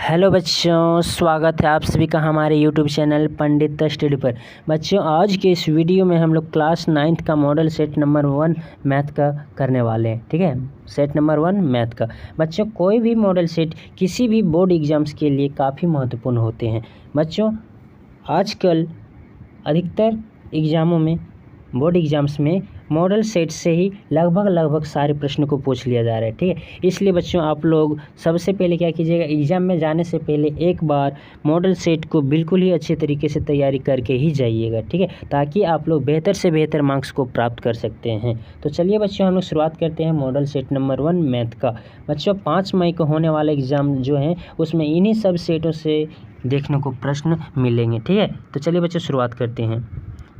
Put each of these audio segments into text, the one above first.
Hello बच्चों, स्वागत है आप सभी का हमारे यूट्यूब चैनल पंडित स्टडी पर। बच्चों, आज के इस वीडियो में हम लोग क्लास 9th का मॉडल सेट नंबर 1 मैथ का करने वाले हैं। ठीक है, सेट नंबर 1 मैथ का। बच्चों, कोई भी मॉडल सेट किसी भी बोर्ड एग्जाम्स के लिए काफ़ी महत्वपूर्ण होते हैं। बच्चों, आजकल अधिकतर एग्ज़ामों में, बोर्ड एग्जाम्स में मॉडल सेट से ही लगभग सारे प्रश्नों को पूछ लिया जा रहा है। ठीक है, इसलिए बच्चों आप लोग सबसे पहले क्या कीजिएगा, एग्ज़ाम में जाने से पहले एक बार मॉडल सेट को बिल्कुल ही अच्छे तरीके से तैयारी करके ही जाइएगा। ठीक है, ताकि आप लोग बेहतर से बेहतर मार्क्स को प्राप्त कर सकते हैं। तो चलिए बच्चों, हम लोग शुरुआत करते हैं मॉडल सेट नंबर 1 मैथ का। बच्चों, 5 मई को होने वाला एग्ज़ाम जो है उसमें इन्हीं सब सेटों से देखने को प्रश्न मिलेंगे। ठीक है, तो चलिए बच्चों शुरुआत करते हैं।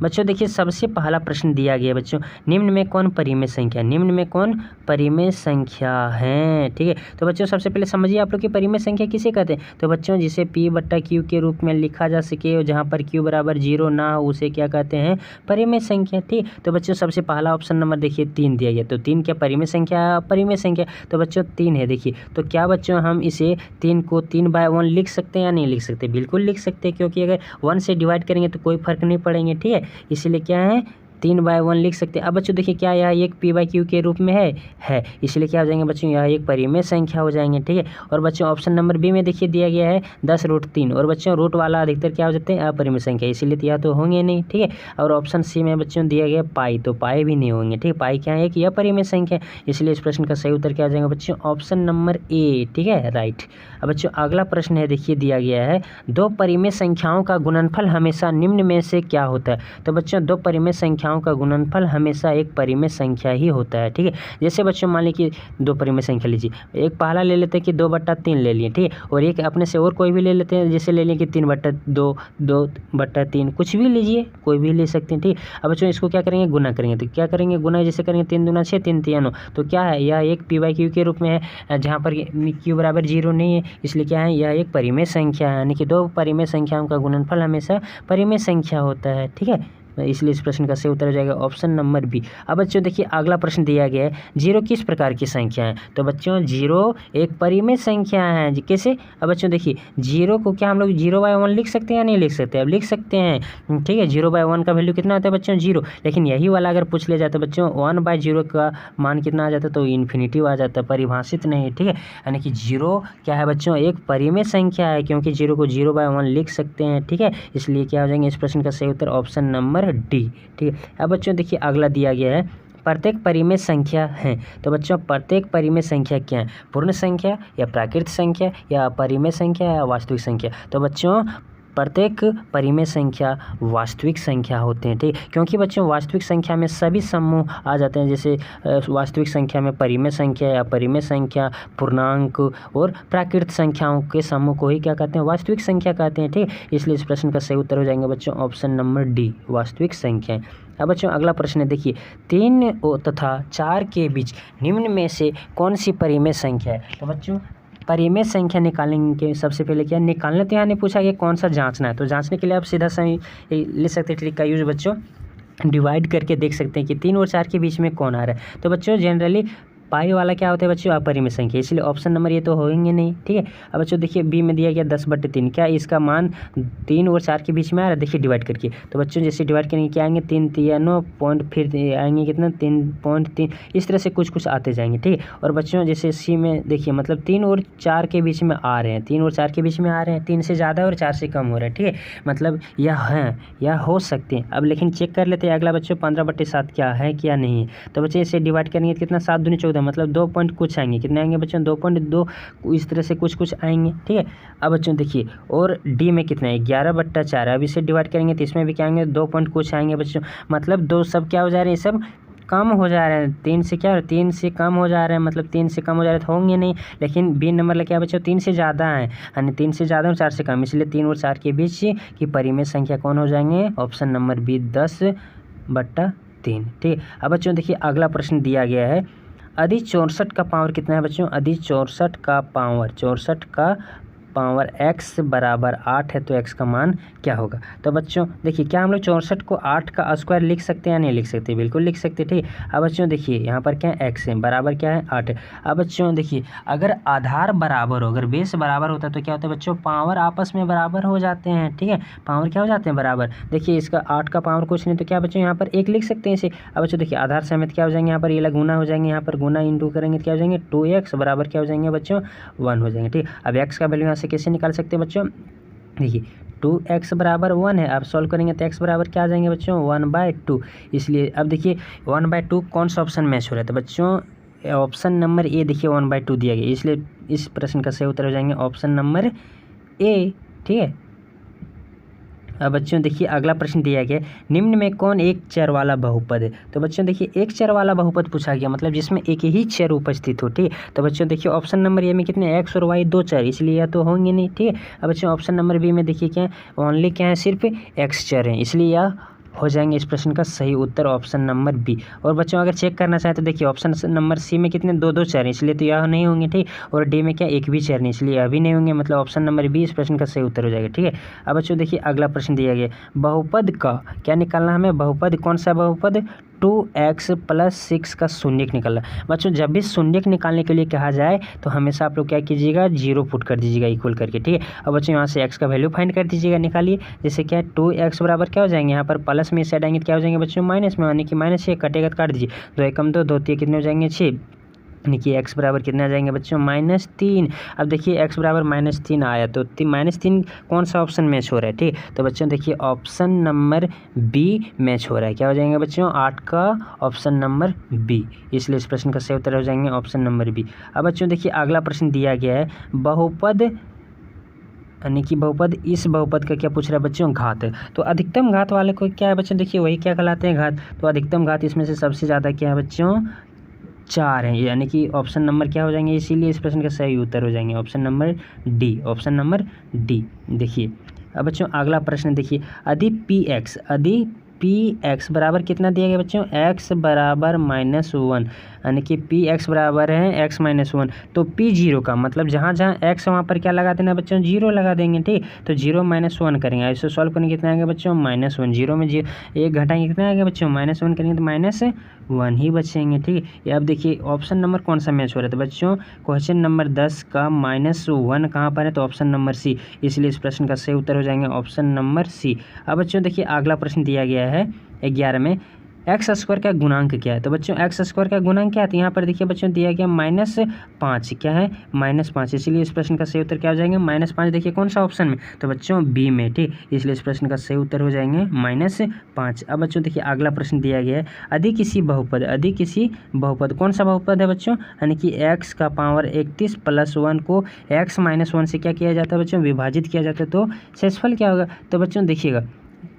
बच्चों देखिए, सबसे पहला प्रश्न दिया गया है बच्चों, निम्न में कौन परिमेय संख्या, निम्न में कौन परिमेय संख्या है। ठीक है, तो बच्चों सबसे पहले समझिए आप लोग की परिमेय संख्या किसे कहते हैं। तो बच्चों जिसे P/Q के रूप में लिखा जा सके और जहाँ पर Q बराबर 0 ना हो उसे क्या कहते हैं, परिमेय संख्या। ठीक, तो बच्चों सबसे पहला ऑप्शन नंबर देखिए 3 दिया गया। तो 3 क्या परिमेय संख्या, परिमेय संख्या। तो बच्चों 3 है। देखिए, तो क्या बच्चों हम इसे 3 को 3/1 लिख सकते हैं या नहीं लिख सकते, बिल्कुल लिख सकते हैं, क्योंकि अगर 1 से डिवाइड करेंगे तो कोई फर्क नहीं पड़ेंगे। ठीक है, इसलिए क्या है 3/1 लिख सकते हैं। अब बच्चों देखिए, क्या यह एक P/Q के रूप में है, इसलिए क्या हो जाएंगे बच्चों, यह एक परिमेय संख्या हो जाएंगे। ठीक है, और बच्चों ऑप्शन नंबर बी में देखिए दिया गया है 10√3, और बच्चों रूट वाला अधिकतर क्या हो जाते हैं, अपरिमेय संख्या, इसीलिए यह तो होंगे नहीं। ठीक है, और ऑप्शन सी में बच्चों दिया गया पाई, तो पाई भी नहीं होंगे। ठीक है, पाई क्या है, एक यह परिमेय संख्या, इसलिए इस प्रश्न का सही उत्तर क्या हो जाएगा बच्चों, ऑप्शन नंबर ए। ठीक है, राइट। अब बच्चों अगला प्रश्न है, देखिए दिया गया है दो परिमेय संख्याओं का गुणनफल हमेशा निम्न में से क्या होता है। तो बच्चों दो परिमेय संख्याओं का गुणनफल हमेशा एक परिमेय संख्या ही होता है। ठीक है, जैसे बच्चों मान लीजिए कि दो परिमेय संख्या लीजिए, एक पहला ले लेते हैं कि 2/3 ले लिए। ठीक है, और एक अपने से और कोई भी ले लेते हैं, जैसे ले लें कि 3/2, 2/3, कुछ भी लीजिए, कोई भी ले सकते हैं। ठीक, अब बच्चों इसको क्या करेंगे, गुना करेंगे। तो क्या करेंगे, गुना जैसे करेंगे 3 दूना 6, 3 तिया 9, तो क्या है, यह एक P/Q के रूप में है, जहाँ पर Q बराबर 0 नहीं है, इसलिए क्या है, यह एक परिमेय संख्या है, यानी कि दो परिमेय संख्याओं का गुणनफल हमेशा परिमेय संख्या होता है। ठीक है, इसलिए इस प्रश्न का सही उत्तर हो जाएगा ऑप्शन नंबर बी। अब बच्चों देखिए अगला प्रश्न दिया गया है, 0 किस प्रकार की संख्या है। तो बच्चों 0 एक परिमेय संख्या है। कैसे, अब बच्चों देखिए 0 को क्या हम लोग 0/1 लिख सकते हैं या नहीं लिख सकते, अब लिख सकते हैं। ठीक है, 0/1 का वैल्यू कितना आता है बच्चों, 0। लेकिन यही वाला अगर पूछ लिया जाता है बच्चों 1/0 का मान कितना आ जाता है, तो इन्फिनिटी आ जाता है, परिभाषित नहीं। ठीक है, यानी कि 0 क्या है बच्चों, एक परिमेय संख्या है, क्योंकि 0 को 0/1 लिख सकते हैं। ठीक है, इसलिए क्या हो जाएंगे इस प्रश्न का सही उत्तर ऑप्शन नंबर डी। ठीक है, अब बच्चों देखिए अगला दिया गया है प्रत्येक परिमेय संख्या है। तो बच्चों प्रत्येक परिमेय संख्या क्या है, पूर्ण संख्या या प्राकृत संख्या या अपरिमेय संख्या या वास्तविक संख्या। तो बच्चों प्रत्येक परिमेय संख्या वास्तविक संख्या होते हैं। ठीक, क्योंकि बच्चों वास्तविक संख्या में सभी समूह आ जाते हैं, जैसे वास्तविक संख्या में परिमेय संख्या या परिमेय संख्या, पूर्णांक और प्राकृत संख्याओं के समूह को ही क्या कहते हैं, वास्तविक संख्या कहते हैं। ठीक, इसलिए इस प्रश्न का सही उत्तर हो जाएंगे बच्चों ऑप्शन नंबर डी, वास्तविक संख्याएं। अब बच्चों अगला प्रश्न है, देखिए 3 तथा 4 के बीच निम्न में से कौन सी परिमेय संख्या है। तो बच्चों परिमेय संख्या निकालने के सबसे पहले क्या निकालने, तो यहाँ ने पूछा कि कौन सा जांचना है। तो जांचने के लिए आप सीधा सही ले सकते हैं ट्रिक का यूज बच्चों, डिवाइड करके देख सकते हैं कि 3 और 4 के बीच में कौन आ रहा है। तो बच्चों जनरली पाई वाला क्या होता है बच्चों, अपरिमेय संख्या, इसलिए ऑप्शन नंबर ये तो होंगे नहीं। ठीक है, अब बच्चों देखिए बी में दिया गया 10/3, क्या इसका मान 3 और 4 के बीच में आ रहा है, देखिए डिवाइड करके। तो बच्चों जैसे डिवाइड करेंगे क्या आएंगे, 3 तिया 9 पॉइंट, फिर आएंगे कितना 3.3, इस तरह से कुछ आते जाएंगे। ठीक है, और बच्चों जैसे सी में देखिए मतलब 3 और 4 के बीच में आ रहे हैं, 3 और 4 के बीच में आ रहे हैं, 3 से ज़्यादा और 4 से कम हो रहा है। ठीक है, मतलब यह है, यह हो सकते हैं। अब लेकिन चेक कर लेते हैं अगला बच्चों 15/7 क्या है क्या नहीं है। तो बच्चे इसे डिवाइड करेंगे तो कितना 7 दूनी 14, मतलब 2 पॉइंट कुछ आएंगे, कितने आएंगे बच्चों 2.2, इस तरह से कुछ आएंगे। ठीक है, अब बच्चों देखिए और डी में कितना है 11/4, अब इसे डिवाइड करेंगे तो इसमें भी क्या आएंगे 2 पॉइंट कुछ आएंगे बच्चों, मतलब 2 सब क्या हो जा रहे हैं, सब कम हो जा रहे हैं, 3 से क्या 3 से कम हो जा रहे हैं, मतलब 3 से कम हो जा रहे तो होंगे नहीं। लेकिन बी नंबर लगे क्या बच्चों 3 से ज़्यादा है, यानी 3 से ज़्यादा और 4 से कम, इसलिए 3 और 4 के बीच की परिमेय संख्या कौन हो जाएंगे, ऑप्शन नंबर बी 10/3। ठीक है, अब बच्चों देखिए अगला प्रश्न दिया गया है, अधि 64 का पावर कितना है बच्चों, अधि 64 का पावर, 64 का पावर x बराबर 8 है तो x का मान क्या होगा। तो बच्चों देखिए क्या हम लोग 64 को 8 का स्क्वायर लिख सकते हैं या नहीं लिख सकते, बिल्कुल लिख सकते, ठीक। अब बच्चों देखिए यहाँ पर क्या है x है, बराबर क्या है 8 है। अब बच्चों देखिए अगर आधार बराबर हो, अगर बेस बराबर होता है तो क्या होता है बच्चों, पावर आपस में बराबर हो जाते हैं, ठीक है, पावर क्या हो जाते हैं बराबर। देखिए इसका 8 का पावर कुछ नहीं तो क्या बच्चों यहाँ पर 1 लिख सकते हैं इसे। अब बच्चों देखिए आधार समेत क्या हो जाएंगे, यहाँ पर ये गुना हो जाएंगे, यहाँ पर गुना इंटू करेंगे तो क्या हो जाएंगे 2x बराबर क्या हो जाएंगे बच्चों 1 हो जाएंगे, ठीक। अब x का वैल्यू यहाँ से कैसे निकाल सकते हैं बच्चों, देखिए 2x बराबर 1 है, आप सॉल्व करेंगे तो x बराबर क्या आ जाएंगे बच्चों 1/2। इसलिए अब देखिए 1/2 कौन सा ऑप्शन मैच हो रहा है, तो बच्चों ऑप्शन नंबर ए देखिए 1/2 दिया गया, इसलिए इस प्रश्न का सही उत्तर हो जाएंगे ऑप्शन नंबर ए, ठीक है। अब बच्चों देखिए अगला प्रश्न दिया गया, निम्न में कौन एक चर वाला बहुपद है। तो बच्चों देखिए एक चर वाला बहुपद पूछा गया, मतलब जिसमें एक ही चर उपस्थित हो, ठीक। तो बच्चों देखिए ऑप्शन नंबर ए में कितने x और y दो चर, इसलिए यह तो होंगे नहीं, ठीक है। अब बच्चों ऑप्शन नंबर बी में देखिए क्या है, ओनली क्या है सिर्फ x चर है, इसलिए यह हो जाएंगे इस प्रश्न का सही उत्तर ऑप्शन नंबर बी। और बच्चों अगर चेक करना चाहें तो देखिए ऑप्शन नंबर सी में कितने दो चर हैं, इसलिए तो यह नहीं होंगे, ठीक। और डी में क्या एक भी चर नहीं, इसलिए यह भी नहीं होंगे, मतलब ऑप्शन नंबर बी इस प्रश्न का सही उत्तर हो जाएगा, ठीक है। अब बच्चों देखिए अगला प्रश्न दिया गया, बहुपद का क्या निकालना हमें, बहुपद कौन सा बहुपद 2x + 6 का शून्यक निकालना। बच्चों जब भी शून्यक निकालने के लिए कहा जाए तो हमेशा आप लोग क्या कीजिएगा 0 पुट कर दीजिएगा इक्वल करके, ठीक है। अब बच्चों यहाँ से x का वैल्यू फाइंड कर दीजिएगा, निकालिए। जैसे क्या है 2x बराबर क्या हो जाएंगे, यहाँ पर प्लस में इस साइड आएंगे तो क्या हो जाएंगे बच्चों माइनस में, यानी कि -6 कटेगा तो काट दीजिए, 2 एकम 2, 2 3 कितने हो जाएंगे 6, यानी कि x बराबर कितने आ जाएंगे बच्चों -3। अब देखिए x बराबर -3 आया तो -3 कौन सा ऑप्शन मैच हो रहा है, ठीक। तो बच्चों देखिए ऑप्शन नंबर बी मैच हो रहा है, क्या हो जाएंगे बच्चों 8 का ऑप्शन नंबर बी, इसलिए इस प्रश्न का सही उत्तर हो जाएंगे ऑप्शन नंबर बी। अब बच्चों देखिए अगला प्रश्न दिया गया है, बहुपद यानी कि बहुपद, इस बहुपद का क्या पूछ रहा है बच्चों घात है। तो अधिकतम घात वाले को क्या है बच्चों, देखिए वही क्या कहलाते हैं घात। तो अधिकतम घात इसमें से सबसे ज़्यादा क्या है बच्चों 4 हैं, यानी कि ऑप्शन नंबर क्या हो जाएंगे, इसीलिए इस प्रश्न का सही उत्तर हो जाएंगे option number D, option number D. देखिए अब बच्चों अगला प्रश्न देखिए, यदि px बराबर कितना दिया गया बच्चों, x बराबर -1, यानी कि px बराबर है x -1, तो p0 का मतलब जहाँ x वहाँ पर क्या लगा देना बच्चों 0 लगा देंगे, ठीक। तो 0 -1 करेंगे, ऐसे सॉल्व करने कितना आएगा बच्चों -1, 0 में 1 घटाएंगे कितना आएगा बच्चों -1 करेंगे तो -1 ही बचेंगे, ठीक। ये अब देखिए ऑप्शन नंबर कौन सा मैच हो रहा है, तो बच्चों क्वेश्चन नंबर 10 का -1 कहाँ पर है, तो ऑप्शन नंबर सी, इसलिए इस प्रश्न का सही उत्तर हो जाएंगे ऑप्शन नंबर सी। अब बच्चों देखिए अगला प्रश्न दिया गया है 11 में, x² का गुणांक क्या है। तो बच्चों x² का गुणांक क्या है, तो यहाँ पर देखिए बच्चों दिया गया -5, क्या है -5, इसीलिए इस प्रश्न का सही उत्तर क्या हो जाएंगे -5। देखिए कौन सा ऑप्शन में, तो बच्चों बी में, ठीक, इसलिए इस प्रश्न का सही उत्तर हो जाएंगे -5। अब बच्चों देखिए अगला प्रश्न दिया गया है, यदि किसी बहुपद कौन सा बहुपद है बच्चों, यानी कि x का पावर 31 + 1 को x -1 से क्या किया जाता है बच्चों विभाजित किया जाता है, तो शेषफल क्या होगा। तो बच्चों देखिएगा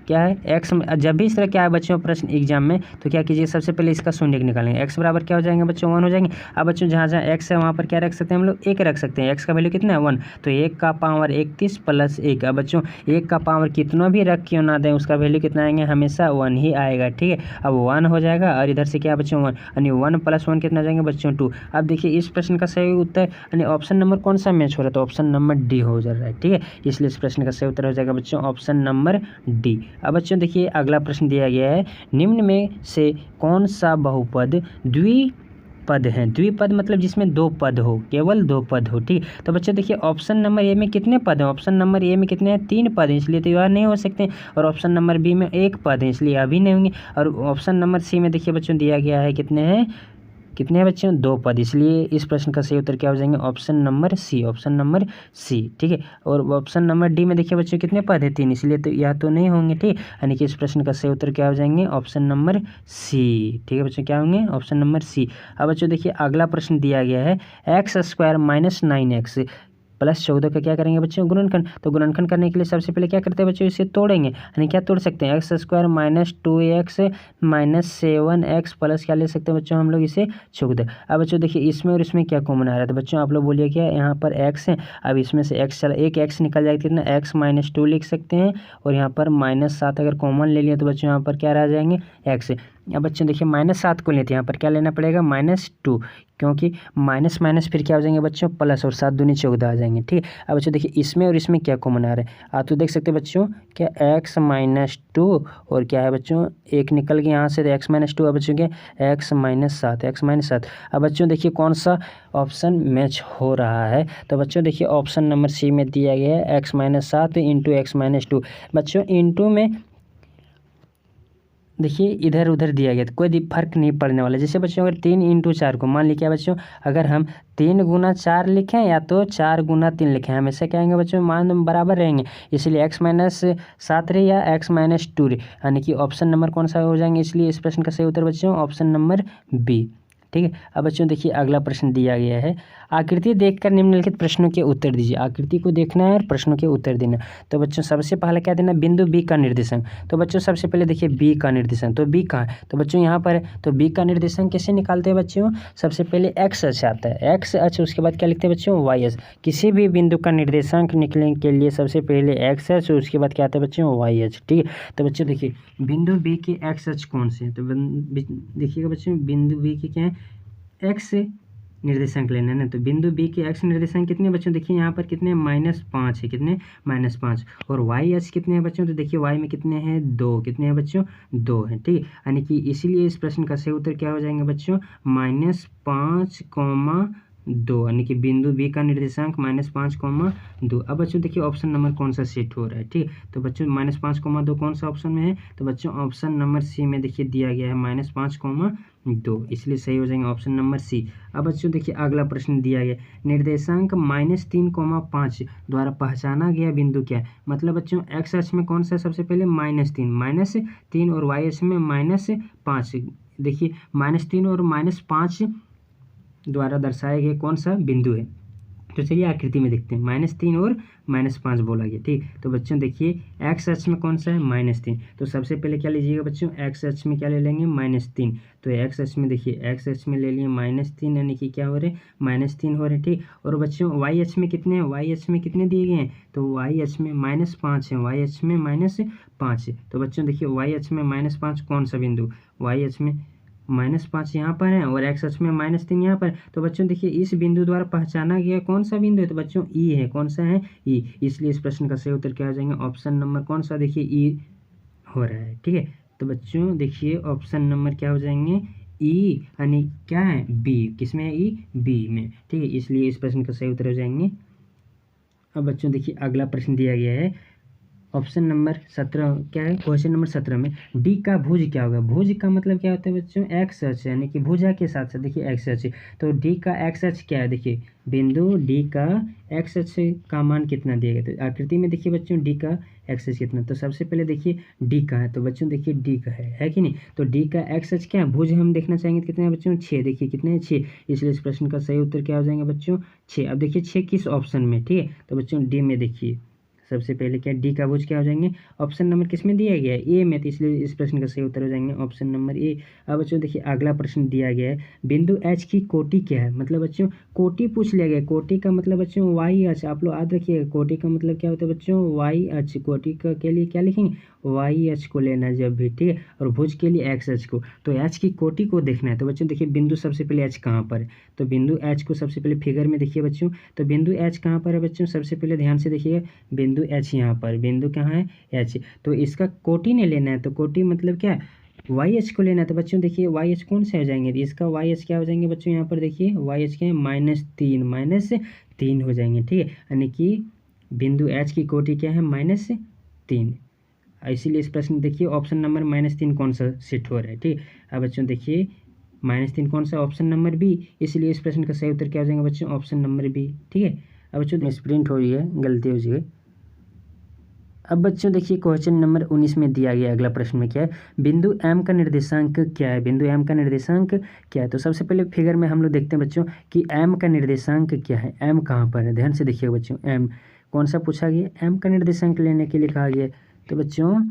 क्या है x में, जब भी इस तरह क्या है बच्चों प्रश्न एग्जाम में, तो क्या कीजिए सबसे पहले इसका शून्यक निकालेंगे, x बराबर क्या हो जाएंगे बच्चों 1 हो जाएंगे। अब बच्चों जहाँ x है वहाँ पर क्या रख सकते हैं हम लोग 1 रख सकते हैं, x का वैल्यू कितना है 1, तो 1 का पावर 31 + 1। अब बच्चों 1 का पावर कितना भी रख क्यों ना दें उसका वैल्यू कितना आएंगे, हमेशा 1 ही आएगा, ठीक है। अब 1 हो जाएगा और इधर से क्या बच्चों 1, यानी 1 + 1 कितना जाएंगे बच्चों 2। अब देखिए इस प्रश्न का सही उत्तर यानी ऑप्शन नंबर कौन सा मैच हो रहा है, तो ऑप्शन नंबर डी हो जा रहा है, ठीक है, इसलिए इस प्रश्न का सही उत्तर हो जाएगा बच्चों ऑप्शन नंबर डी। अब बच्चों देखिए अगला प्रश्न दिया गया है, निम्न में से कौन सा बहुपद द्विपद है। द्विपद मतलब जिसमें 2 पद हो, केवल 2 पद हो, ठीक। तो बच्चों देखिए ऑप्शन नंबर ए में कितने पद हैं, ऑप्शन नंबर ए में कितने हैं 3 पद हैं, इसलिए तो यह नहीं हो सकते। और ऑप्शन नंबर बी में 1 पद है, इसलिए यह भी नहीं होंगे। और ऑप्शन नंबर सी में देखिए बच्चों दिया गया है कितने हैं बच्चों 2 पद, इसलिए इस प्रश्न का सही उत्तर क्या हो जाएंगे option number C, option number C, ठीक है। और ऑप्शन नंबर डी में देखिए बच्चों कितने पद है 3, इसलिए तो यह तो नहीं होंगे, ठीक, यानी कि इस प्रश्न का सही उत्तर क्या हो जाएंगे ऑप्शन नंबर सी, ठीक है बच्चों, क्या होंगे ऑप्शन नंबर सी। अब बच्चों देखिए अगला प्रश्न दिया गया है, x² - 9x + 14 का क्या करेंगे बच्चों गुणनखंड। तो गुणनखंड करने के लिए सबसे पहले क्या करते हैं बच्चों, इसे तोड़ेंगे, यानी क्या तोड़ सकते हैं x² - 2x - 7x प्लस क्या ले सकते हैं बच्चों हम लोग इसे 14। अब बच्चों देखिए इसमें और इसमें क्या कॉमन आ रहा है, तो बच्चों आप लोग बोलिए क्या यहाँ पर x है, अब इसमें से x चला, एक x निकल जाएगा कितना x -2 लिख सकते हैं, और यहाँ पर -7 अगर कॉमन ले लिया तो बच्चों यहाँ पर क्या रह जाएंगे x। अब बच्चों देखिए -7 को लेते हैं, यहाँ पर क्या लेना पड़ेगा -2, क्योंकि माइनस माइनस फिर क्या हो जाएंगे बच्चों प्लस, और 7 दूनी 14 आ जाएंगे। ठीक है, अब बच्चों देखिए इसमें और इसमें क्या कॉमन आ रहा है, आप तो देख सकते हैं बच्चों क्या x-2 और क्या है बच्चों एक निकल गया यहाँ से तो x-2, अब बच्चों क्या x-7। अब बच्चों देखिए कौन सा ऑप्शन मैच हो रहा है, तो बच्चों देखिए ऑप्शन नंबर सी में दिया गया है x-7 इंटू x-2। बच्चों इंटू में देखिए इधर उधर दिया गया तो कोई फर्क नहीं पड़ने वाला। जैसे बच्चों अगर 3 इंटू 4 को मान लीजिए बच्चों अगर हम 3 गुना 4 लिखें या तो 4 गुना 3 लिखें, हमेशा क्या आएंगे बच्चों मान बराबर रहेंगे, इसलिए x-7 रहे या x-2 रहे, यानी कि ऑप्शन नंबर कौन सा हो जाएंगे। इसलिए इस प्रश्न का सही उत्तर बच्चों ऑप्शन नंबर बी। ठीक है, अब बच्चों देखिए अगला प्रश्न दिया गया है, आकृति देखकर निम्नलिखित प्रश्नों के उत्तर दीजिए। आकृति को देखना है और प्रश्नों के उत्तर देना। तो बच्चों सबसे पहले क्या देना, बिंदु बी का निर्देशांक। तो बच्चों सबसे पहले देखिए बी का निर्देशांक, तो बी कहाँ है, तो बच्चों यहाँ पर है। तो बी का निर्देशांक कैसे निकालते हैं बच्चों, सबसे पहले एक्स अक्ष आता है, एक्स अक्ष, उसके बाद क्या लिखते हैं बच्चों वाई अक्ष। किसी भी बिंदु का निर्देशांक निकलने के लिए सबसे पहले एक्स अक्ष, उसके बाद क्या आता है बच्चों वाई अक्ष। ठीक है, तो बच्चों देखिए बिंदु बी के एक्स अक्ष कौन से हैं, तो देखिएगा बच्चों बिंदु बी के क्या है एक्स निर्देशांक लेना है ना, तो बिंदु बी के एक्स निर्देशांक कितने बच्चों, देखिए यहाँ पर कितने -5 है, कितने -5, और वाई एच कितने हैं बच्चों, तो देखिए वाई में कितने हैं 2, कितने हैं बच्चों 2 हैं। ठीक है, यानी कि इसीलिए इस प्रश्न का सही उत्तर क्या हो जाएंगे बच्चों -5,2, यानी कि बिंदु बी का निर्देशांक -5,2। अब बच्चों देखिए ऑप्शन नंबर कौन सा सेट हो रहा है। ठीक है, तो बच्चों -5,2 कौन सा ऑप्शन में है, तो बच्चों ऑप्शन नंबर सी में देखिए दिया गया है -5,2, इसलिए सही हो जाएंगे ऑप्शन नंबर सी। अब बच्चों देखिए अगला प्रश्न दिया गया, निर्देशांक -3,5 द्वारा पहचाना गया बिंदु क्या है। मतलब बच्चों एक्स अक्ष में कौन सा सबसे पहले -3 और वाई अक्ष में -5। देखिए -3 और -5 द्वारा दर्शाए गए कौन सा बिंदु है, तो चलिए आकृति में देखते हैं। -3 और -5 बोला गया। ठीक, तो बच्चों देखिए एक्स अक्ष में कौन सा है -3, तो सबसे पहले क्या लीजिएगा बच्चों एक्स अक्ष में क्या ले लेंगे -3, तो एक्स अक्ष में देखिए एक्स अक्ष में ले लिए -3, यानी कि क्या हो रहे -3 हो रहे। ठीक, और बच्चों वाई अक्ष में कितने हैं, वाई अक्ष में कितने दिए गए हैं, तो वाई अक्ष में -5 है, वाई अक्ष में -5 है। तो बच्चों देखिए वाई अक्ष में -5 कौन सा बिंदु, वाई अक्ष में -5 यहाँ पर है और एक्स अक्ष में -3 यहाँ पर। तो बच्चों देखिए इस बिंदु द्वारा पहचाना गया कौन सा बिंदु है, तो बच्चों ई है, कौन सा है ई, इसलिए इस प्रश्न का सही उत्तर क्या हो जाएंगे ऑप्शन नंबर कौन सा देखिए ई हो रहा है। ठीक है, तो बच्चों देखिए ऑप्शन नंबर क्या हो जाएंगे ई, यानी क्या है बी, किसमें है ई, बी में। ठीक है, इसलिए इस प्रश्न का सही उत्तर हो जाएंगे। अब बच्चों देखिए अगला प्रश्न दिया गया है ऑप्शन नंबर 17, क्या है क्वेश्चन नंबर 17 में डी का भुज क्या होगा। भुज का मतलब क्या होता है बच्चों एक्स अक्ष, यानी कि भुजा के साथ साथ देखिए एक्स अक्ष, तो डी का एक्स अक्ष क्या है, देखिए बिंदु डी का एक्स अक्ष का मान कितना दिया गया, तो आकृति में देखिए बच्चों डी का एक्स अक्ष कितना, तो सबसे पहले देखिए डी का है, तो बच्चों देखिए डी का है कि नहीं, तो डी का एक्स अक्ष क्या है, भुज हम देखना चाहेंगे कितने हैं बच्चों 6, देखिए कितने हैं 6, इसलिए इस प्रश्न का सही उत्तर क्या हो जाएंगे बच्चों 6। अब देखिए 6 किस ऑप्शन में, ठीक है, तो बच्चों डी में देखिए सबसे पहले क्या डी का भुज क्या हो जाएंगे, ऑप्शन नंबर किस में दिया गया है ए में, तो इसलिए इस प्रश्न का सही उत्तर हो जाएंगे ऑप्शन नंबर ए। अब बच्चों देखिए अगला प्रश्न दिया गया है बिंदु एच की कोटि क्या है। मतलब बच्चों कोटि पूछ लिया गया, कोटि का मतलब बच्चों वाई अक्ष, आप लोग याद रखिएगा कोटि का मतलब क्या होता है बच्चों वाई अक्ष, कोटि का के लिए क्या लिखेंगे वाई अक्ष को लेना है जब भी, ठीक है, और भुज के लिए एक्स अक्ष को, तो एच की कोटि को देखना है। तो बच्चों देखिए बिंदु सबसे पहले एच कहाँ पर है, तो बिंदु एच को सबसे पहले फिगर में देखिए बच्चों, तो बिंदु एच कहाँ पर है बच्चों, सबसे पहले ध्यान से देखिएगा बिंदु एच यहाँ पर, बिंदु कहाँ है एच, तो इसका कोटि ने लेना है, तो कोटि मतलब क्या है वाई एच को लेना है। तो बच्चों देखिए वाई एच कौन से हो जाएंगे, इसका वाई एच क्या हो जाएंगे बच्चों, यहाँ पर देखिए वाई एच क्या है -3 हो जाएंगे। ठीक है, यानी कि बिंदु एच की कोटि क्या है -3, इसीलिए इस प्रश्न देखिए ऑप्शन नंबर -3 कौन सा सेट हो रहा है। ठीक है, अब बच्चों देखिए -3 कौन सा, ऑप्शन नंबर बी, इसलिए इस प्रश्न का सही उत्तर क्या हो जाएगा बच्चों ऑप्शन नंबर बी। ठीक है, अब बच्चों मिसप्रिंट हो रही है, गलती हो गई। अब बच्चों देखिए क्वेश्चन नंबर 19 में दिया गया अगला प्रश्न में क्या है बिंदु एम का निर्देशांक क्या है, बिंदु एम का निर्देशांक क्या है। तो सबसे पहले फिगर में हम लोग देखते हैं बच्चों कि एम का निर्देशांक क्या है, एम कहाँ पर है, ध्यान से देखिएगा बच्चों एम कौन सा पूछा गया, एम का निर्देशांक लेने के लिए कहा गया। तो बच्चों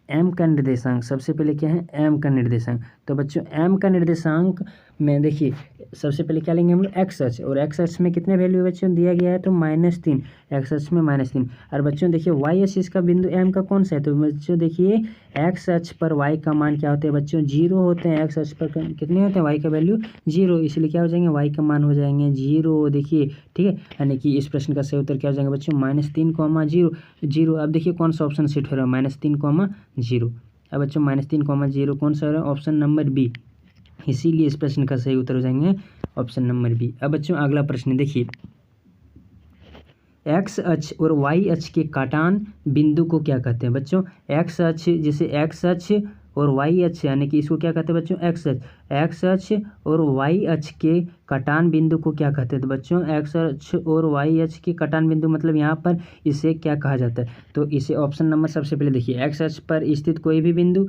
एम का निर्देशांक सबसे पहले क्या है एम का निर्देशांक, तो बच्चों एम का निर्देशांक में देखिए सबसे पहले क्या लेंगे हम लोग एक्स अक्ष, और एक्स अक्ष में कितने वैल्यू बच्चों दिया गया है तो -3, एक्स अक्ष में -3। और बच्चों देखिए वाई अक्ष इसका बिंदु एम का कौन सा है, तो बच्चों देखिए एक्स अक्ष पर वाई का मान क्या होते हैं बच्चों 0 होते हैं। एक्स अक्ष पर कितने होते हैं वाई का वैल्यू 0, इसलिए क्या हो जाएंगे वाई का मान हो जाएंगे 0। देखिए ठीक है, यानी कि इस प्रश्न का सही उत्तर क्या हो जाएगा बच्चों -3,0। अब देखिए कौन सा ऑप्शन सेट हो रहा है -3,0। अब बच्चों -3,0 कौन सा हो रहा है, ऑप्शन नंबर बी, इसीलिए इस प्रश्न का सही उत्तर हो जाएंगे ऑप्शन नंबर बी। अब बच्चों अगला प्रश्न देखिए, एक्स अक्ष और वाई अक्ष के काटान बिंदु को क्या कहते हैं बच्चों। एक्स अक्ष जैसे एक्स अक्ष और वाई अक्ष, यानी कि इसको क्या कहते हैं बच्चों एक्स अक्ष और वाई अक्ष के काटान बिंदु को क्या कहते हैं, तो बच्चों एक्स अक्ष और वाई अक्ष के काटान बिंदु मतलब यहाँ पर इसे क्या कहा जाता है, तो इसे ऑप्शन नंबर सबसे पहले देखिए एक्स अक्ष पर स्थित कोई भी बिंदु,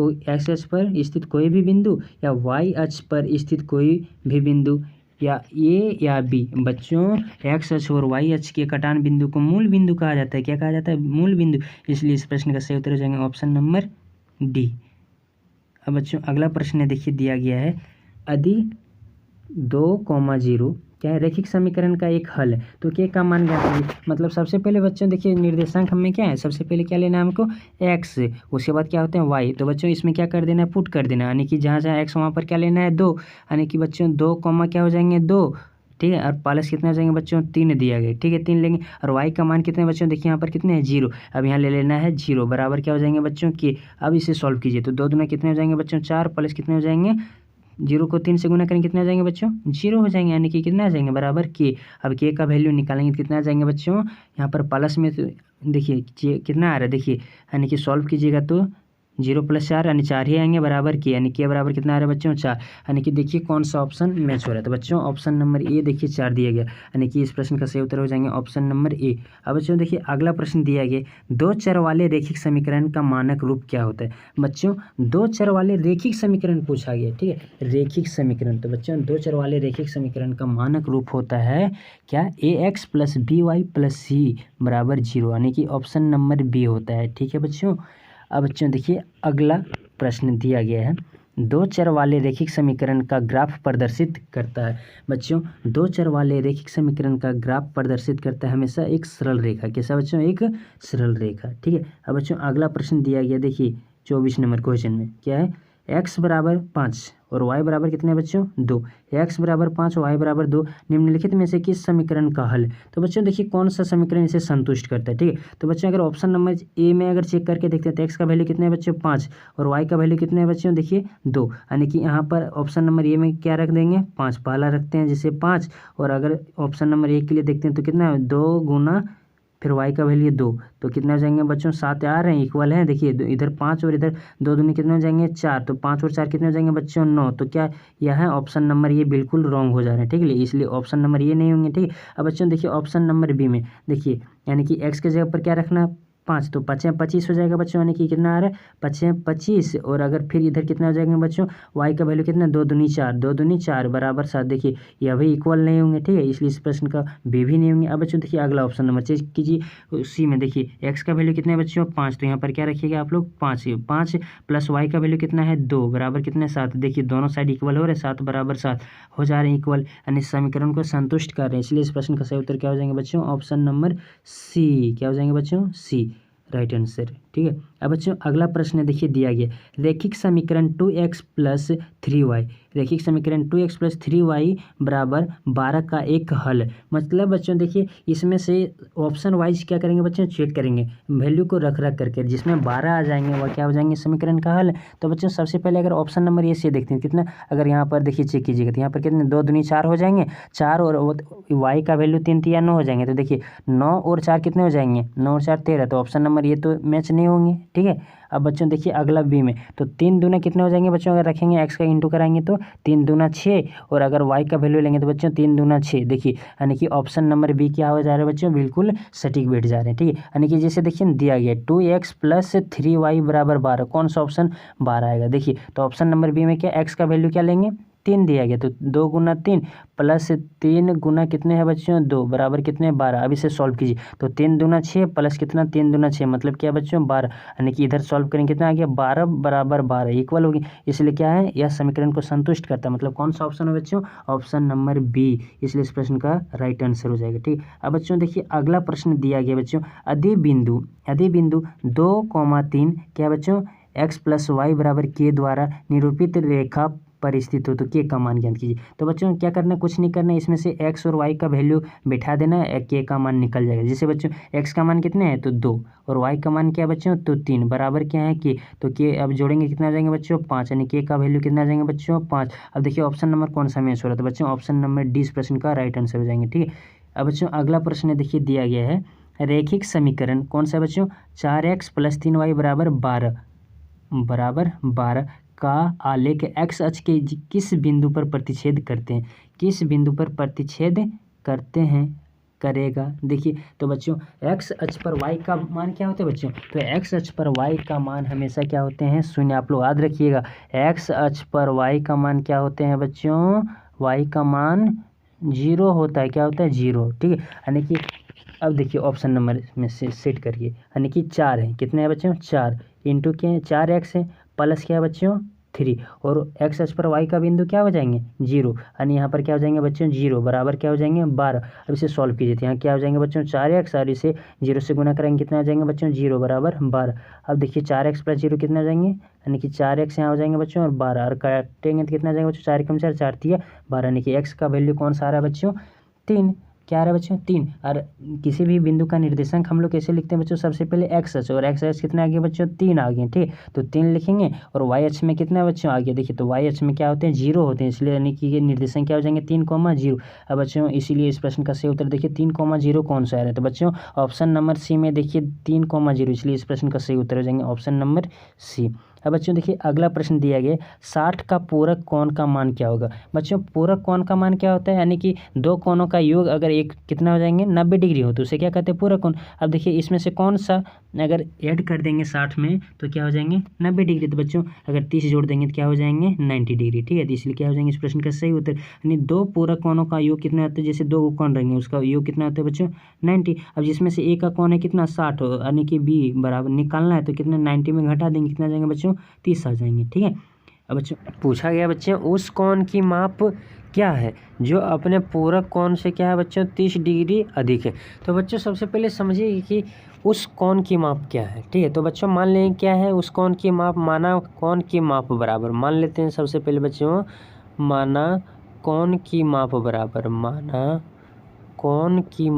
एक्स अक्ष पर स्थित कोई भी बिंदु या वाई अक्ष पर स्थित कोई भी बिंदु या ए या बी। बच्चों एक्स अक्ष और वाई अक्ष के कटान बिंदु को मूल बिंदु कहा जाता है। क्या कहा जाता है, मूल बिंदु, इसलिए इस प्रश्न का सही उत्तर हो जाएंगे ऑप्शन नंबर डी। अब बच्चों अगला प्रश्न देखिए दिया गया है, यदि 2,0 क्या है रैखिक समीकरण का एक हल है तो के का मान ज्ञात कीजिए। मतलब सबसे पहले बच्चों देखिए निर्देशांक हमें क्या है, सबसे पहले क्या लेना है हमको एक्स, उसके बाद क्या होते हैं वाई, तो बच्चों इसमें क्या कर देना है पुट कर देना, यानी कि जहाँ जहाँ एक्स वहाँ पर क्या लेना है 2, यानी कि बच्चों 2 कॉमा क्या हो जाएंगे 2, ठीक है, और प्लस कितने हो जाएंगे बच्चों 3 दिया गया, ठीक है 3 लेंगे, और वाई का मान कितने बच्चों देखिए यहाँ पर कितने हैं 0, अब यहाँ ले लेना है 0 बराबर क्या हो जाएंगे बच्चों के। अब इसे सॉल्व कीजिए तो 2 दूना कितने हो जाएंगे बच्चों 4, प्लस कितने हो जाएंगे 0 को 3 से गुना करेंगे कितने हो जाएंगे बच्चों 0 हो जाएंगे, यानी कि कितना आ जाएंगे बराबर के। अब के का वैल्यू निकालेंगे कितना आ जाएंगे बच्चों, यहाँ पर प्लस में तो देखिए कितना आ रहा है देखिए, यानी कि सॉल्व कीजिएगा तो 0 + 4 यानी 4 ही आएंगे बराबर के, यानी के बराबर कितना आ रहा है बच्चों 4, यानी कि देखिए कौन सा ऑप्शन मैच हो रहा है, तो बच्चों ऑप्शन नंबर ए देखिए 4 दिया गया, यानी कि इस प्रश्न का सही उत्तर हो जाएंगे ऑप्शन नंबर ए। अब बच्चों देखिए अगला प्रश्न दिया गया, 2 चर वाले रैखिक समीकरण का मानक रूप क्या होता है। बच्चों 2 चर वाले रैखिक समीकरण पूछा गया, ठीक है रैखिक समीकरण, तो बच्चों 2 चर वाले रैखिक समीकरण का मानक रूप होता है क्या ax + by + c = 0, यानी कि ऑप्शन नंबर बी होता है, ठीक है बच्चों। अब बच्चों देखिए अगला प्रश्न दिया गया है, 2 चर वाले रैखिक समीकरण का ग्राफ प्रदर्शित करता है। बच्चों 2 चर वाले रैखिक समीकरण का ग्राफ प्रदर्शित करता है हमेशा एक सरल रेखा, कैसा बच्चों एक सरल रेखा, ठीक है। अब बच्चों अगला प्रश्न दिया गया देखिए 24 नंबर क्वेश्चन में क्या है, x = 5 और y बराबर कितने बच्चों 2, x = 5 y = 2, निम्नलिखित में से किस समीकरण का हल। तो बच्चों देखिए कौन सा समीकरण इसे संतुष्ट करता है, ठीक है। तो बच्चों अगर ऑप्शन नंबर ए में अगर चेक करके देखते हैं तो x का वैल्यू कितने है बच्चों 5 और y का वैल्यू कितने है बच्चों देखिए 2, यानी कि यहाँ पर ऑप्शन नंबर ए में क्या रख देंगे 5 पहला रखते हैं जैसे 5, और अगर ऑप्शन नंबर ए के लिए देखते हैं तो कितना है 2 गुना फिर y का वैल्यू 2, तो कितना हो जाएंगे बच्चों 7 आ रहे हैं इक्वल हैं, देखिए इधर 5 और इधर 2 दूनी कितने हो जाएंगे 4, तो 5 और 4 कितने हो जाएंगे बच्चों 9, तो क्या यह है ऑप्शन नंबर ये बिल्कुल रॉन्ग हो जा रहे हैं, ठीक है, इसलिए ऑप्शन नंबर ये नहीं होंगे, ठीक है। अब बच्चों देखिए ऑप्शन नंबर बी में देखिए, यानी कि x के जगह पर क्या रखना 5, तो 5 × 25 हो जाएगा बच्चों, यानी कि कितना आ रहा है 5 × 25, और अगर फिर इधर कितना हो जाएंगे बच्चों y का वैल्यू कितना 2 दूनी 4, 2 दूनी 4 बराबर 7, देखिए यह भी इक्वल नहीं होंगे, ठीक है, इसलिए इस प्रश्न का बी भी नहीं होंगे। अब बच्चों देखिए अगला ऑप्शन नंबर चेक कीजिए, उसी में देखिए x का वैल्यू कितना है बच्चों 5, तो यहाँ पर क्या रखिएगा आप लोग 5 + y का वैल्यू कितना है 2 बराबर कितना 7, देखिए दोनों साइड इक्वल हो रहे हैं 7 = 7 हो जा रहे हैं इक्वल, यानी समीकरण को संतुष्ट कर रहे हैं, इसलिए इस प्रश्न का सही उत्तर क्या हो जाएंगे बच्चों ऑप्शन नंबर सी, क्या हो जाएंगे बच्चों सी, राइट आंसर, ठीक है। अब बच्चों अगला प्रश्न देखिए दिया गया, रैखिक समीकरण 2x + 3y, रैखिक समीकरण 2x + 3y = 12 का एक हल। मतलब बच्चों देखिए इसमें से ऑप्शन वाइज क्या करेंगे बच्चों चेक करेंगे वैल्यू को रख करके, जिसमें 12 आ जाएंगे वह क्या हो जाएंगे समीकरण का हल। तो बच्चों सबसे पहले अगर ऑप्शन नंबर ए से देखते हैं कितना, अगर यहाँ पर देखिए चेक कीजिएगा तो यहाँ पर कितने 2 दूनी 4 हो जाएंगे, 4 और y का वैल्यू 3 × 9 हो जाएंगे, तो देखिए 9 और 4 कितने हो जाएंगे 9 और 4 13, तो ऑप्शन नंबर ये तो मैच नहीं होंगे, ठीक है। अब बच्चों देखिए अगला बी में, तो 3 दूना कितने हो जाएंगे बच्चों, अगर रखेंगे x का इंटू कराएंगे तो 3 दूना 6, और अगर y का वैल्यू लेंगे तो बच्चों 3 दूना 6, देखिए यानी कि ऑप्शन नंबर बी क्या हो जा रहा है बच्चों बिल्कुल सटीक बैठ जा रहे हैं, ठीक है। यानी कि जैसे देखिए दिया गया 2x + 3y = 12, कौन सा ऑप्शन 12 आएगा, देखिए तो ऑप्शन नंबर बी में क्या x का वैल्यू क्या लेंगे 3 दिया गया, तो 2 गुना 3 प्लस 3 गुना कितने हैं बच्चों 2 बराबर कितने 12। अब इसे सॉल्व कीजिए, तो 3 दूना 6 प्लस कितना 3 दूना 6 मतलब क्या बच्चों 12, यानी कि इधर सॉल्व करेंगे कितना आ गया 12 बराबर 12 इक्वल होगी। इसलिए क्या है, यह समीकरण को संतुष्ट करता है, मतलब कौन सा ऑप्शन है बच्चों, ऑप्शन नंबर बी, इसलिए इस प्रश्न का राइट आंसर हो जाएगा। ठीक, अब बच्चों देखिए अगला प्रश्न दिया गया बच्चों, अधि बिंदु 2,3 क्या बच्चों x प्लस वाई बराबर के द्वारा निरूपित रेखा पर स्थित हो, तो के का मान ज्ञात कीजिए। तो बच्चों क्या करना है, कुछ नहीं करना है, इसमें से x और y का वैल्यू बैठा देना है, के का मान निकल जाएगा। जैसे बच्चों x का मान कितने हैं तो 2 और y का मान क्या है बच्चों तो 3 बराबर क्या है के, तो के अब जोड़ेंगे कितना आ जाएंगे बच्चों 5, यानी के का वैल्यू कितना आ जाएंगे बच्चों 5। अब देखिए ऑप्शन नंबर कौन सा मैच हो रहा है, तो बच्चों ऑप्शन नंबर डी इस प्रश्न का राइट आंसर हो जाएंगे। ठीक है, अब बच्चों अगला प्रश्न देखिए दिया गया है, रैखिक समीकरण कौन सा बच्चों 4x प्लस 3y बराबर 12 का आलेख x अक्ष के किस बिंदु पर प्रतिच्छेद करते हैं, किस बिंदु पर प्रतिच्छेद करते हैं करेगा। देखिए तो बच्चों x अक्ष पर y का मान क्या होता है बच्चों, तो x अक्ष पर y का मान हमेशा क्या होते हैं शून्य। आप लोग याद रखिएगा, x अक्ष पर y का मान क्या होते हैं बच्चों, y का मान 0 होता है, क्या होता है 0। ठीक है, यानी कि अब देखिए ऑप्शन नंबर में से सेट करिए, यानी कि 4 है, कितने हैं बच्चों 4 इंटू क्या है 4x है प्लस क्या है बच्चों 3 और x अक्ष पर y का बिंदु क्या हो जाएंगे 0, यानी यहाँ पर क्या हो जाएंगे बच्चों 0 बराबर क्या हो जाएंगे 12। अब इसे सॉल्व कीजिए, तो यहाँ क्या हो जाएंगे बच्चों 4x और इसे 0 से गुना करेंगे कितना आ जाएंगे बच्चों 0 बराबर 12। अब देखिए 4x प्लस 0 कितना आ जाएंगे, यानी कि 4x यहाँ हो जाएंगे बच्चों और 12 और काटेंगे तो कितना आ जाएगा बच्चों 4 कम 4 4 3 12, यानी कि x का वैल्यू कौन सा आ रहा है बच्चों 3, क्या आ रहा है बच्चों 3। और किसी भी बिंदु का निर्देशांक हम लोग कैसे लिखते हैं बच्चों, सबसे पहले x अक्ष, और x अक्ष कितना आ गया बच्चों 3 आ गए, ठीक, तो 3 लिखेंगे और y अक्ष में कितना बच्चों आ गया, देखिए तो y अक्ष में क्या होते हैं 0 होते हैं, इसलिए यानी कि ये निर्देशांक क्या हो जाएंगे 3,0। अब बच्चों इसीलिए इस प्रश्न का सही उत्तर देखिए 3,0 कौन सा है, तो बच्चों ऑप्शन नंबर सी में देखिए 3,0, इसलिए इस प्रश्न का सही उत्तर हो जाएंगे ऑप्शन नंबर सी। अब बच्चों देखिए अगला प्रश्न दिया गया 60 का पूरक कोण का मान क्या होगा। बच्चों पूरक कोण का मान क्या होता है, यानी कि दो कोणों का योग अगर एक कितना हो जाएंगे 90 डिग्री हो तो उसे क्या कहते हैं पूरक कोण। अब देखिए इसमें से कौन सा अगर ऐड कर देंगे 60 में तो क्या हो जाएंगे 90 डिग्री, तो बच्चों अगर 30 जोड़ देंगे तो क्या हो जाएंगे 90 डिग्री, ठीक है, तो इसलिए क्या हो जाएंगे इस प्रश्न का सही उत्तर, यानी दो पूरक कोणों का योग कितना होता है, जैसे दो कोण रहेंगे उसका योग कितना होता है बच्चों 90। अब जिसमें से एक का कोण है कितना 60 यानी कि बी बराबर निकालना है तो कितना 90 में घटा देंगे कितना जाएंगे बच्चों 30 आ जाएंगे, ठीक है। अब बच्चों पूछा गया बच्चों उस कोण की माप क्या है जो अपने पूरक कोण से क्या है बच्चों 30 डिग्री अधिक है। तो बच्चों सबसे पहले समझिए कि उस कोण की माप क्या है, ठीक है। तो बच्चों मान लें क्या है उस कोण की माप, माना कोण की माप बराबर, मान लेते हैं सबसे पहले बच्चों माना कोण की माप बराबर, माना कोण की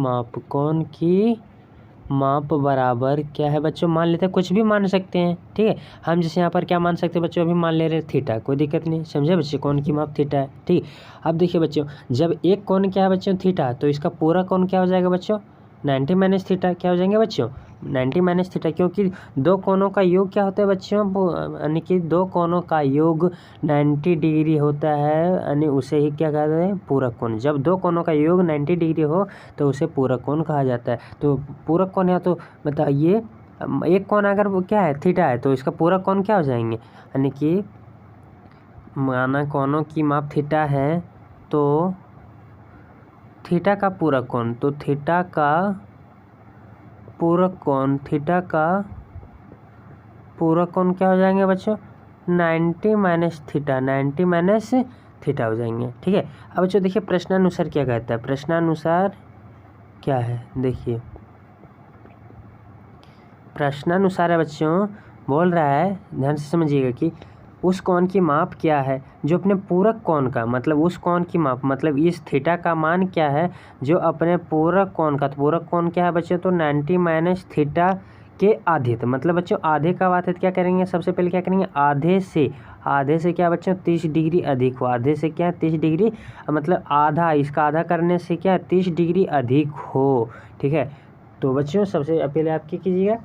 माप बराबर क्या है बच्चों, मान लेते हैं कुछ भी मान सकते हैं, ठीक है। हम जैसे यहाँ पर क्या मान सकते हैं बच्चों, अभी मान ले रहे हैं थीटा, कोई दिक्कत नहीं, समझे बच्चे कोण की माप थीटा है, ठीक। अब देखिए बच्चों जब एक कोण क्या है बच्चों थीटा, तो इसका पूरा कोण क्या हो जाएगा बच्चों 90 माइनस थीटा, क्या हो जाएंगे बच्चों 90 माइनस थीटा, क्योंकि दो कोणों का योग क्या होता है बच्चों, यानी कि दो कोणों का योग 90 डिग्री होता है, यानी उसे ही क्या कहते हैं पूरक कोण। जब दो कोणों का योग 90 डिग्री हो तो उसे पूरक कोण कहा जाता है। तो पूरक कोण या तो बताइए एक कोण अगर वो क्या है थीटा है तो इसका पूरक कोण क्या हो जाएंगे, यानी कि माना कोणों की माप थीटा है तो थीटा का पूरक कोण, तो थीटा का पूरक कोण क्या हो जाएंगे बच्चों 90 माइनस थीटा हो जाएंगे, ठीक है। अब बच्चों देखिए प्रश्नानुसार क्या कहता है, प्रश्नानुसार क्या है देखिए, प्रश्नानुसार है बच्चों बोल रहा है ध्यान से समझिएगा कि उस कोण की माप क्या है जो अपने पूरक कोण का, मतलब उस कोण की माप मतलब इस थीटा का मान क्या है जो अपने पूरक कोण का, तो पूरक कोण क्या है बच्चों तो 90 माइनस थीटा के आधे, तो मतलब बच्चों आधे का बात है तो क्या करेंगे सबसे पहले क्या करेंगे आधे से क्या बच्चों 30 डिग्री अधिक हो, आधे से क्या 30 डिग्री मतलब आधा, इसका आधा करने से क्या 30 डिग्री अधिक हो, ठीक है। तो बच्चों सबसे पहले आप क्या कीजिएगा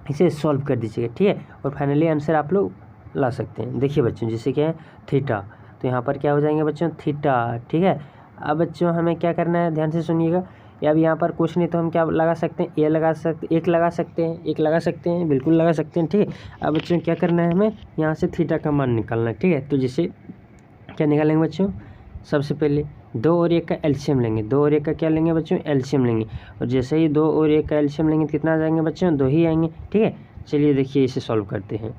इसे सॉल्व कर दीजिएगा, ठीक है, और फाइनली आंसर आप लोग ला सकते हैं। देखिए बच्चों जैसे क्या है थीटा, तो यहाँ पर क्या हो जाएंगे बच्चों थीटा, ठीक है। अब बच्चों हमें क्या करना है ध्यान से सुनिएगा, या अब यहाँ पर कुछ नहीं तो हम क्या लगा सकते हैं एक लगा सकते हैं बिल्कुल लगा सकते हैं, ठीक है। अब बच्चों क्या करना है हमें यहाँ से थीटा का मान निकालना है, ठीक है। तो जैसे क्या निकालेंगे बच्चों, सबसे पहले 2 और 1 का एलसीएम लेंगे। 2 और 1 का क्या लेंगे बच्चों, एलसीएम लेंगे। और जैसे ही 2 और 1 का एलसीएम लेंगे तो कितना आ जाएंगे बच्चों, 2 ही आएंगे। ठीक है, चलिए देखिए इसे सॉल्व करते हैं।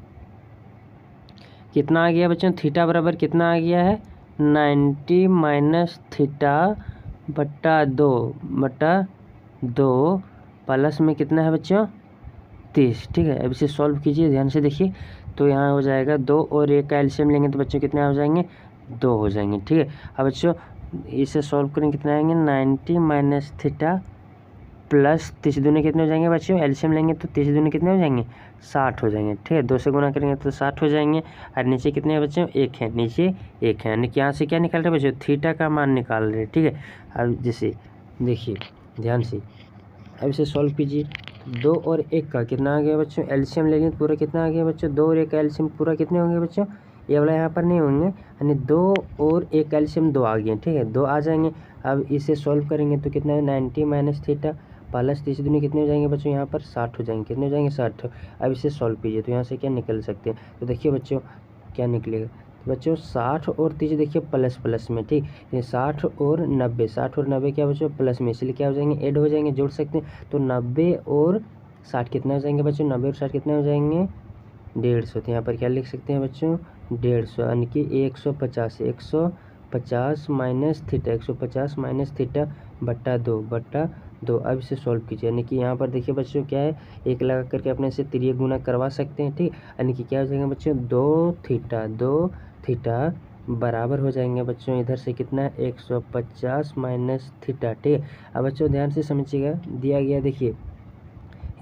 कितना आ गया बच्चों, थीटा बराबर कितना आ गया है, 90 माइनस थीटा बट्टा 2 प्लस में कितना है बच्चों, 30। ठीक है, अब इसे सॉल्व कीजिए, ध्यान से देखिए। तो यहाँ हो जाएगा 2 और 1 का एलसीएम लेंगे तो बच्चों कितने हो जाएंगे, 2 हो जाएंगे। ठीक है, अब बच्चों इसे सॉल्व करेंगे, कितना आएंगे, 90 माइनस थीटा प्लस 30 दूनी कितने हो जाएंगे बच्चों, एलसीएम लेंगे तो 30 दूनी कितने हो जाएंगे, 60 हो जाएंगे। ठीक है, 2 से गुना करेंगे तो 60 हो जाएंगे। और नीचे कितने हैं बच्चों, 1 है, नीचे 1 है, यानी कि यहाँ से क्या निकाल रहे हैं बच्चों, थीटा का मान निकाल रहे हैं। ठीक है, अब जैसे देखिए ध्यान से, अब इसे सॉल्व कीजिए। 2 और 1 का कितना आ गया बच्चों, एलसीएम ले लेंगे पूरा कितना आ गया बच्चों, 2 और 1 का एलसीएम पूरा कितने होंगे बच्चों, ये वाला यहाँ पर नहीं होंगे, यानी 2 और 1 का एलसीएम 2 आ गए। ठीक है, 2 आ जाएंगे। अब इसे सॉल्व करेंगे तो कितना है, 90 माइनस थीटा प्लस 30 दूनी कितने हो जाएंगे बच्चों, यहाँ पर 60 हो जाएंगे। कितने हो जाएंगे, 60। अब इसे सॉल्व कीजिए तो यहाँ से क्या निकल सकते हैं, तो देखिए बच्चों क्या निकलेगा, तो बच्चों 60 और 30 देखिए प्लस प्लस में। ठीक, ये 60 और 90, 60 और 90 क्या बच्चों, प्लस में, इसलिए क्या हो जाएंगे, ऐड हो जाएंगे, जोड़ सकते हैं। तो 90 और 60 कितना हो जाएंगे बच्चों, 90 और 60 कितने हो जाएंगे, 150। तो यहाँ पर क्या लिख सकते हैं बच्चों, 150, यानी कि 150, 150 माइनस थीटा, 150 माइनस थीटा बट्टा 2। अब इसे सॉल्व कीजिए, यानी कि यहाँ पर देखिए बच्चों क्या है, 1 लगा करके अपने से तिर्यक गुना करवा सकते हैं। ठीक, यानी कि क्या हो जाएगा बच्चों, 2 थीटा बराबर हो जाएंगे बच्चों, इधर से कितना है, 150 माइनस थीटा। ठीक है, अब बच्चों ध्यान से समझिएगा, दिया गया देखिए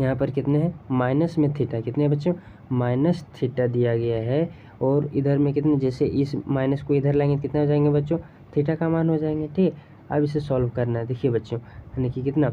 यहाँ पर कितने हैं, माइनस में थीटा, कितने हैं बच्चों, माइनस थीटा दिया गया है। और इधर में कितने, जैसे इस माइनस को इधर लाएंगे कितने हो जाएंगे बच्चों, थीटा का मान हो जाएंगे। ठीक, अब इसे सॉल्व करना है। देखिए बच्चों, यानी कि कितना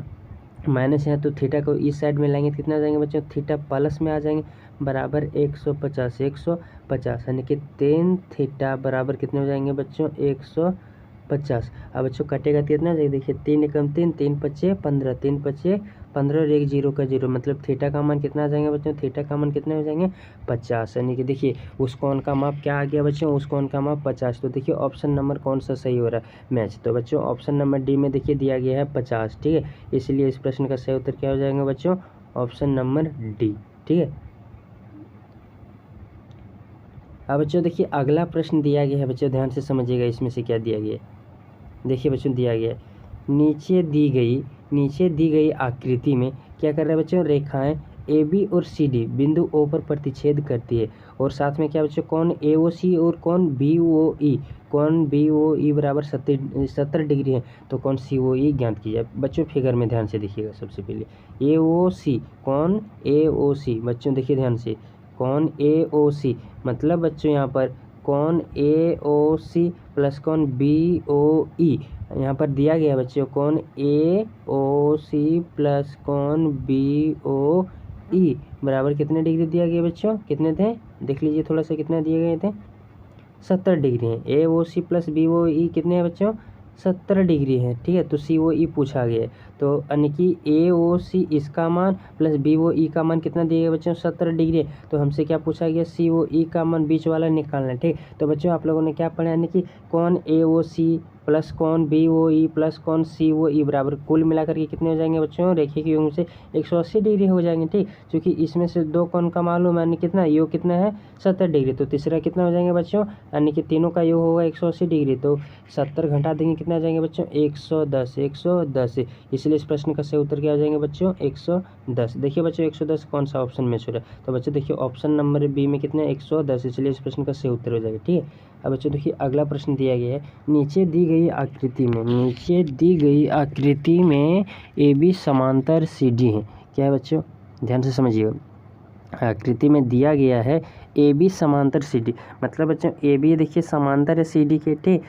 माइनस है तो थीटा को इस साइड में लाएंगे कितना आ जाएंगे बच्चों, थीटा प्लस में आ जाएंगे, बराबर 150, यानी कि 10 थीटा बराबर कितने हो जाएंगे बच्चों, 150। अब बच्चों कटेगा कितना जाएगा, देखिए 3 एकम 3, 3 पच्चे 15, 3 पच्चे 15 और 1 0 का 0, मतलब थीटा का मान कितना आ जाएंगे बच्चों, थीटा का मान कितने हो जाएंगे, 50। यानी कि देखिए उस कोण का माप क्या आ गया बच्चों, उस कोण का माप 50। तो देखिए ऑप्शन नंबर कौन सा सही हो रहा है, मैच। तो बच्चों ऑप्शन नंबर डी में देखिए दिया गया है 50। ठीक है, इसलिए इस प्रश्न का सही उत्तर क्या हो जाएगा बच्चों, ऑप्शन नंबर डी। ठीक है, अब बच्चों देखिए अगला प्रश्न दिया गया है बच्चों, ध्यान से समझिएगा इसमें से क्या दिया गया है। देखिए बच्चों दिया गया है, नीचे दी गई आकृति में क्या कर रहे हैं बच्चों, रेखाएं ए बी और सी डी बिंदु ओ पर प्रतिच्छेद करती है। और साथ में क्या बच्चों, कौन ए ओ सी और कौन बी ओ ई, कौन बी ओ ई बराबर 70 डिग्री है, तो कौन सी ओ ई ज्ञात कीजिए। बच्चों फिगर में ध्यान से देखिएगा, सबसे पहले ए ओ सी, कौन ए ओ सी, बच्चों देखिए ध्यान से, कौन ए ओ सी, मतलब बच्चों यहाँ पर कौन ए ओ सी प्लस कौन बी ओ ई, यहाँ पर दिया गया है बच्चों कौन ए ओ सी प्लस कौन बी ओ ई बराबर कितने डिग्री दिया गया बच्चों, कितने थे, देख लीजिए थोड़ा सा, कितने दिए गए थे, 70 डिग्री है। ए ओ सी प्लस बी ओ ई कितने हैं बच्चों, 70 डिग्री है। ठीक है, तो सी ओ ई पूछा गया है, तो यानी कि ए ओ सी इसका मान प्लस बी ओ ई का मान कितना दिया गया बच्चों, 70 डिग्री है। तो हमसे क्या पूछा गया, सी ओ ई का मान बीच वाला निकालना है। ठीक, तो बच्चों आप लोगों ने क्या पढ़ा, यानी कि कौन ए ओ सी प्लस कौन बी ओ ई प्लस कौन सी ओ ई बराबर कुल मिलाकर के कितने हो जाएंगे बच्चों, रेखीय के योग से 180 डिग्री हो जाएंगे। ठीक, क्योंकि इसमें से 2 कोण का मालूम है, यानी कितना योग कितना है, 70 डिग्री, तो तीसरा कितना हो जाएंगे बच्चों, यानी कि तीनों का योग होगा 180 डिग्री, तो 70 घटा देंगे कितना आ जाएंगे बच्चों, 110। इसलिए इस प्रश्न का सही उत्तर क्या हो जाएंगे बच्चों, 110। देखिए बच्चों 110 कौन सा ऑप्शन में हो रहा है, तो बच्चों देखिए ऑप्शन नंबर बी में कितने 110, इसलिए इस प्रश्न का सही उत्तर हो जाएगा। ठीक है, अब बच्चों देखिए अगला प्रश्न दिया गया है, नीचे दी गई आकृति में ए बी समांतर सी डी है। क्या है बच्चों, ध्यान से समझिएगा, आकृति में दिया गया है ए बी समांतर सी डी, मतलब बच्चों ए बी देखिए समांतर है सी डी के। ठीक,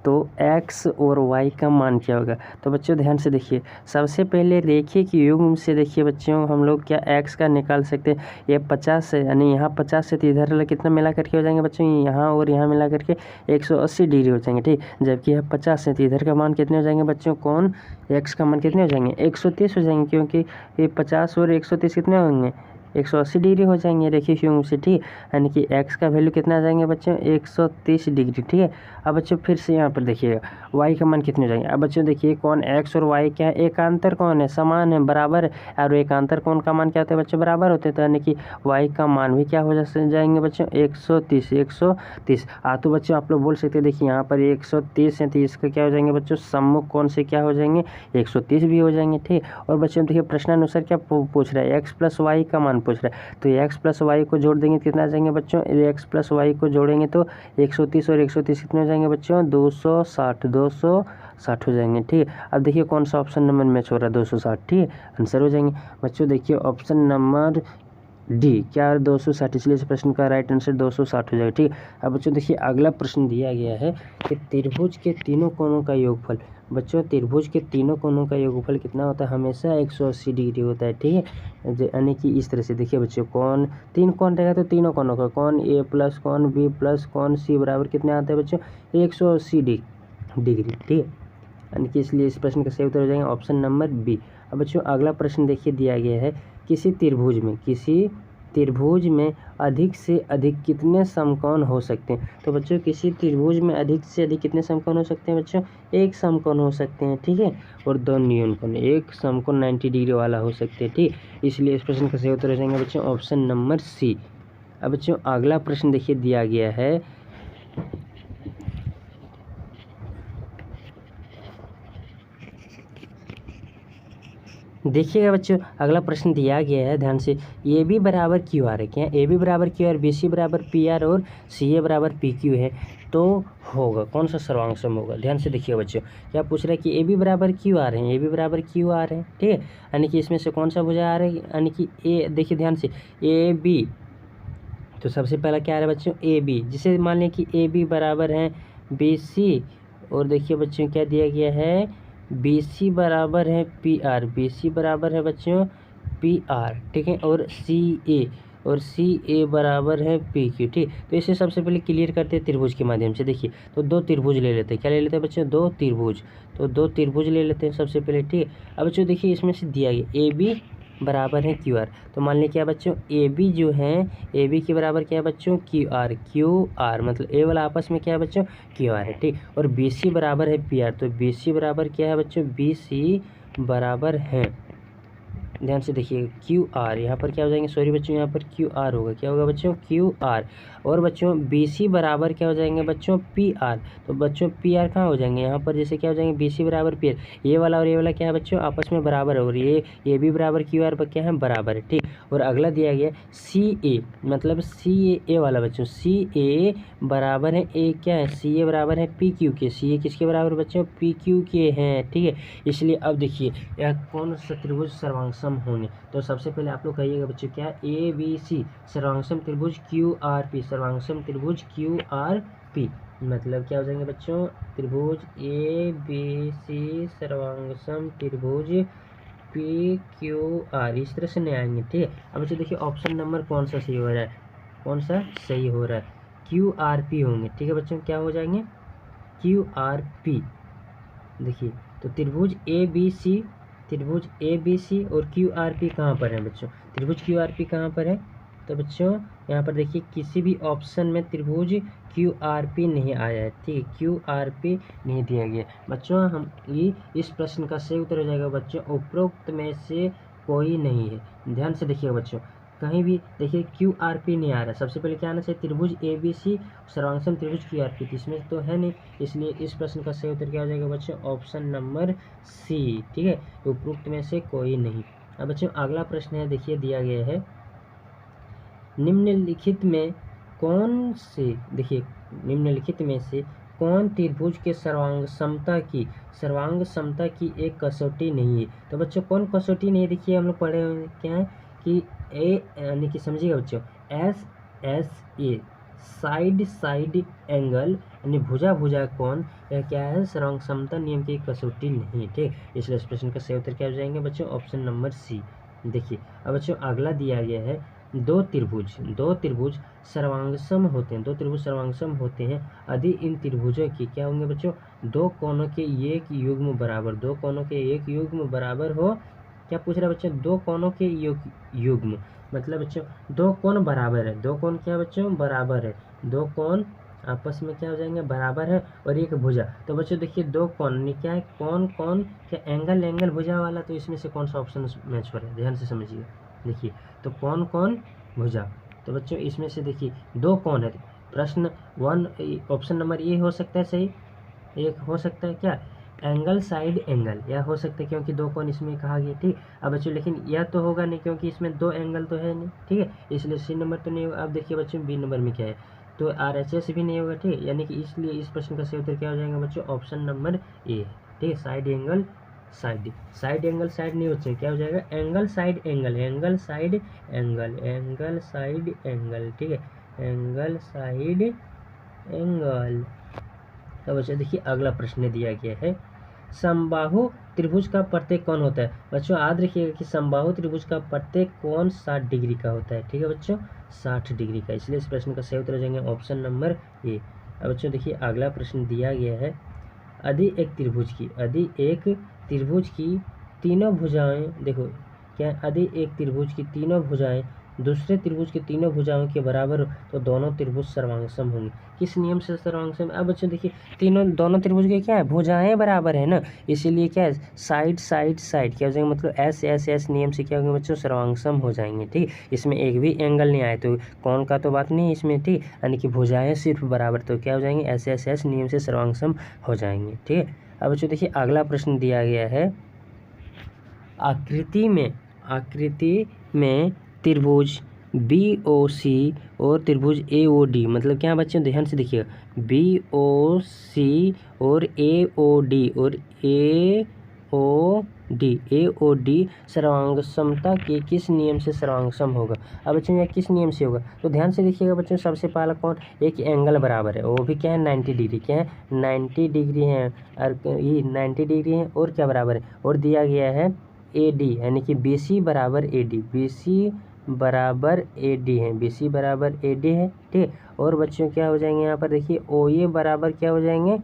तो x और y का मान क्या होगा, तो बच्चों ध्यान से देखिए, सबसे पहले रेखीय के युग्म से देखिए बच्चों हम लोग क्या x का निकाल सकते हैं, ये 50 है, यानी यहाँ 50 से तो इधर वाला कितना मिला करके हो जाएंगे बच्चों, यहाँ और यहाँ मिला करके 180 डिग्री हो जाएंगे। ठीक, जबकि यह 50 है तो इधर का मान कितने हो जाएंगे बच्चों, कौन x का मान कितने हो जाएंगे, 130 हो जाएंगे, क्योंकि ये 50 और 130 कितने होंगे, 180 डिग्री हो जाएंगे रेखीय युग्म से, ठीक है। यानी कि x का वैल्यू कितना आ जाएंगे बच्चों 130 डिग्री, ठीक है। अब बच्चों फिर से यहाँ पर देखिएगा y का मान कितने हो जाएंगे। अब बच्चों देखिए कौन x और y क्या है, एकांतर कौन है, समान है, बराबर है। और एकांतर कौन का मान क्या होता है बच्चों, बराबर होते हैं। तो यानी कि y का मान भी क्या हो जाएंगे बच्चों 130। तो बच्चों आप लोग बोल सकते हैं देखिए यहाँ पर 130 है, तो इसका क्या हो जाएंगे बच्चों सम्मुख कौन से क्या हो जाएंगे 130 भी हो जाएंगे, ठीक। और बच्चों देखिए प्रश्नानुसार क्या पूछ रहा है, x प्लस वाई का मान पूछ रहा है। तो x प्लस वाई को जोड़ देंगे कितना आ जाएंगे बच्चों, x प्लस वाई को जोड़ेंगे तो 130 और 130 कितने हो जाएंगे बच्चों 260 हो जाएंगे, ठीक है। अब देखिए कौन सा ऑप्शन नंबर मैच हो रहा है 260, ठीक है, आंसर हो जाएंगे बच्चों। देखिए ऑप्शन नंबर डी क्या 260, इसलिए इस प्रश्न का राइट आंसर 260 हो जाएगा, ठीक है। अब बच्चों देखिए अगला प्रश्न दिया गया है कि त्रिभुज के तीनों कोणों का योगफल। बच्चों त्रिभुज के तीनों कोणों का योगफल कितना होता है, हमेशा 180 डिग्री होता है, ठीक है। यानी कि इस तरह से देखिए बच्चों कौन तीन कौन रहेगा तो तीनों कोणों का कौन ए प्लस कौन बी प्लस कौन सी बराबर कितने आता है बच्चों 180 डिग्री, ठीक है। यानी कि इसलिए इस प्रश्न का सही उत्तर हो जाएगा ऑप्शन नंबर बी। अब बच्चों अगला प्रश्न देखिए दिया गया है किसी त्रिभुज में अधिक से अधिक कितने समकोण हो सकते हैं। तो बच्चों किसी त्रिभुज में अधिक से अधिक कितने समकोण हो सकते हैं बच्चों, एक समकोण हो सकते हैं, ठीक है। और दो न्यूनकोण, एक समकोण 90 डिग्री वाला हो सकते हैं, ठीक। इसलिए इस प्रश्न का सही उत्तर हो जाएंगे बच्चों ऑप्शन नंबर सी। अब बच्चों अगला प्रश्न देखिए दिया गया है देखिएगा बच्चों अगला प्रश्न दिया गया है ध्यान से, ए बी बराबर क्यू आर है। क्या ए बी बराबर क्यू आर, बी सी बराबर पी आर और सी ए बराबर पी क्यू है तो होगा कौन सा सर्वांग सम होगा। ध्यान से देखिए बच्चों क्या पूछ रहा है कि ए बी बराबर क्यू आर है, ए बी बराबर क्यू आर है, ठीक है। यानी कि इसमें से कौन सा भुजा आ रहा है, यानी कि ए देखिए ध्यान से ए बी, तो सबसे पहला क्या आ रहा है बच्चों ए बी, जिसे मान लें कि ए बी बराबर है बी सी, और देखिए बच्चों क्या दिया गया है बी सी बराबर है पी आर, बी सी बराबर है बच्चों पी आर, ठीक है। और सी ए बराबर है पी क्यू, ठीक। तो इसे सबसे पहले क्लियर करते हैं त्रिभुज के माध्यम से। देखिए तो दो त्रिभुज ले लेते हैं, क्या ले लेते हैं बच्चों दो त्रिभुज, तो दो त्रिभुज ले लेते हैं सबसे पहले, ठीक है। अब बच्चों देखिए इसमें से दिया गया ए बी बराबर है क्यू आर, तो मान लें क्या बच्चों ए बी जो है ए बी के बराबर क्या है बच्चों क्यू आर मतलब ए वाला आपस में क्या है बच्चों क्यू आर है, ठीक। और बी सी बराबर है पी आर, तो बी सी बराबर क्या है बच्चों बी सी बराबर है, ध्यान से देखिए क्यू आर, यहाँ पर क्या हो जाएंगे सॉरी बच्चों यहाँ पर क्यू आर होगा, क्या होगा बच्चों क्यू आर। और बच्चों बी सी बराबर क्या हो जाएंगे बच्चों पी आर, तो बच्चों पी आर कहाँ हो जाएंगे यहाँ पर जैसे क्या हो जाएंगे बी सी बराबर पी आर, ये वाला और ये वाला क्या है बच्चों आपस में बराबर है, और ये भी बराबर क्यू आर पर क्या है बराबर है, ठीक। और अगला दिया गया सी ए मतलब सी ए वाला बच्चों सी ए बराबर है ए क्या है सी ए बराबर है पी क्यू के, सी ए किसके बराबर बच्चों पी क्यू के हैं, ठीक है। इसलिए अब देखिए यह कौन सा त्रिभुज सर्वांगसम होंगे, तो सबसे पहले आप लोग कहिएगा बच्चों क्या ए बी सी सर्वांगसम त्रिभुज क्यू आर पी, सर्वांगसम त्रिभुज क्यू आर पी मतलब क्या हो जाएंगे बच्चों त्रिभुज ए बी सी सर्वांगसम त्रिभुज पी क्यू आर, इस तरह से नहीं आएंगे, ठीक है। अब बच्चों देखिए ऑप्शन नंबर कौन सा सही हो रहा है, कौन सा सही हो रहा है क्यू आर पी होंगे, ठीक है बच्चों क्या हो जाएंगे क्यू आर पी। देखिए तो त्रिभुज ए बी सी और क्यू आर पी कहाँ पर है बच्चों, त्रिभुज क्यू आर पी कहाँ पर है, तो बच्चों यहाँ पर देखिए किसी भी ऑप्शन में त्रिभुज क्यू आर पी नहीं आया है, ठीक है क्यू आर पी नहीं दिया गया बच्चों। हम ये इस प्रश्न का सही उत्तर हो जाएगा बच्चों उपरोक्त में से कोई नहीं है। ध्यान से देखिएगा बच्चों कहीं भी देखिए क्यू आर पी नहीं आ रहा, सबसे पहले क्या आना चाहिए त्रिभुज ए बी सी सर्वांगसम त्रिभुज क्यू आर पी, इसमें तो है नहीं, इसलिए इस प्रश्न का सही उत्तर क्या हो जाएगा बच्चों ऑप्शन नंबर सी, ठीक है उपरोक्त में से कोई नहीं। अब बच्चों अगला प्रश्न है देखिए दिया गया है निम्नलिखित में से कौन त्रिभुज के सर्वांग समता की एक कसौटी नहीं है। तो बच्चों कौन कसौटी नहीं है, देखिए हम लोग पढ़े हुए क्या है कि ए यानी कि समझिएगा बच्चों एस ए साइड एंगल यानी भुजा कौन क्या है सर्वांग समता नियम की कसौटी नहीं, ठीक। इसलिए इस प्रश्न का सही उत्तर क्या हो जाएंगे बच्चों ऑप्शन नंबर सी। देखिए अब बच्चों अगला दिया गया है दो त्रिभुज सर्वांगसम होते हैं, यदि इन त्रिभुजों की क्या होंगे बच्चों दो कोणों के एक युग्म बराबर हो क्या पूछ रहा है बच्चों, दो कोनों के युग्म, मतलब बच्चों दो कोण बराबर है, दो कोण क्या बच्चों बराबर है, दो कोण आपस में क्या हो जाएंगे बराबर है, और एक भुजा। तो बच्चों देखिए दो कोण क्या है, कौन कौन क्या एंगल एंगल भुजा वाला, तो इसमें से कौन सा ऑप्शन मैच हो रहा है, ध्यान से समझिए। देखिए तो कौन कौन भुजा, तो बच्चों इसमें से देखिए दो कोण है, प्रश्न 1 ऑप्शन नंबर ए हो सकता है सही, एक हो सकता है क्या एंगल साइड एंगल, या हो सकता है क्योंकि दो कोण इसमें कहा गया, ठीक। अब बच्चों लेकिन यह तो होगा नहीं क्योंकि इसमें दो एंगल तो है नहीं, ठीक है, इसलिए सी नंबर तो नहीं होगा। अब देखिए बच्चों बी नंबर में क्या है, तो RHS भी नहीं होगा, ठीक है, यानी कि इसलिए इस प्रश्न का सही उत्तर क्या हो जाएगा बच्चों, ऑप्शन नंबर ए, ठीक है। Side angle side, side angle side नहीं होते, क्या हो जाएगा angle side angle, angle side angle, angle side angle, ठीक है, एंगल साइड एंगल। तो बच्चों देखिए अगला प्रश्न दिया गया है, समबाहु त्रिभुज का प्रत्येक कोण होता है। बच्चों याद रखिएगा कि समबाहु त्रिभुज का प्रत्येक कोण 60 डिग्री का होता है, ठीक है बच्चों 60 डिग्री का, इसलिए इस प्रश्न का सही उत्तर हो जाएंगे ऑप्शन नंबर ए। अब बच्चों देखिए अगला प्रश्न दिया गया है, यदि एक त्रिभुज की तीनों भुजाएं, देखो क्या यदि एक त्रिभुज की तीनों भुजाएं दूसरे त्रिभुज की तीनों भुजाओं के बराबर हो तो दोनों त्रिभुज सर्वांगसम होंगे। किस नियम से सर्वांगसम, अब बच्चों देखिए दोनों त्रिभुज के क्या है भुजाएं बराबर है ना, इसीलिए क्या है साइड साइड साइड क्या हो जाएंगे, मतलब एस एस एस नियम से क्या होंगे बच्चों सर्वांगसम हो जाएंगे, ठीक। इसमें एक भी एंगल नहीं आए तो कौन का तो बात नहीं है इसमें, ठीक, यानी कि भुजाएं सिर्फ बराबर, तो क्या हो जाएंगे एस एस एस नियम से सर्वांगसम हो जाएंगे, ठीक है। अब बच्चों देखिए अगला प्रश्न दिया गया है, आकृति में त्रिभुज BOC और त्रिभुज AOD, मतलब क्या बच्चों ध्यान से देखिएगा BOC और AOD सर्वांगसमता के किस नियम से सर्वांगसम होगा। अब बच्चों यह किस नियम से होगा, तो ध्यान से देखिएगा बच्चों, सबसे पहला कौन, एक एंगल बराबर है, वो भी क्या है 90 डिग्री, क्या है 90 डिग्री है, और ये 90 डिग्री है, और क्या बराबर है, और दिया गया है AD, यानी कि BC बराबर AD, BC बराबर AD है, BC बराबर AD है, ठीक। और बच्चों क्या हो जाएंगे यहाँ पर देखिए OA बराबर क्या हो जाएंगे,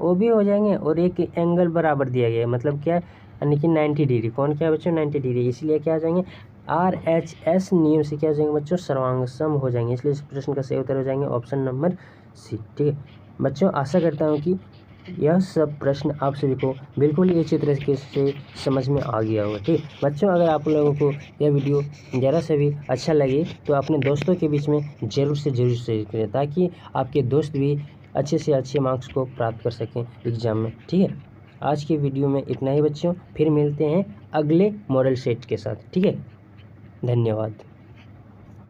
OB हो जाएंगे, और एक एंगल बराबर दिया गया है, मतलब क्या है यानी कि 90 डिग्री, कौन क्या है बच्चों 90 डिग्री, इसलिए क्या हो जाएंगे RHS नियम से क्या हो जाएंगे बच्चों सर्वांगसम हो जाएंगे, इसलिए इस प्रश्न का सही उत्तर हो जाएंगे ऑप्शन नंबर C, ठीक है बच्चों। आशा करता हूँ कि यह सब प्रश्न आप सभी को बिल्कुल ही अच्छी तरीके से समझ में आ गया होगा, ठीक बच्चों। अगर आप लोगों को यह वीडियो ज़रा से भी अच्छा लगे तो अपने दोस्तों के बीच में ज़रूर से ज़रूर शेयर करें, ताकि आपके दोस्त भी अच्छे से अच्छे मार्क्स को प्राप्त कर सकें एग्ज़ाम में, ठीक है। आज की वीडियो में इतना ही बच्चों, फिर मिलते हैं अगले मॉडल सेट के साथ, ठीक है, धन्यवाद।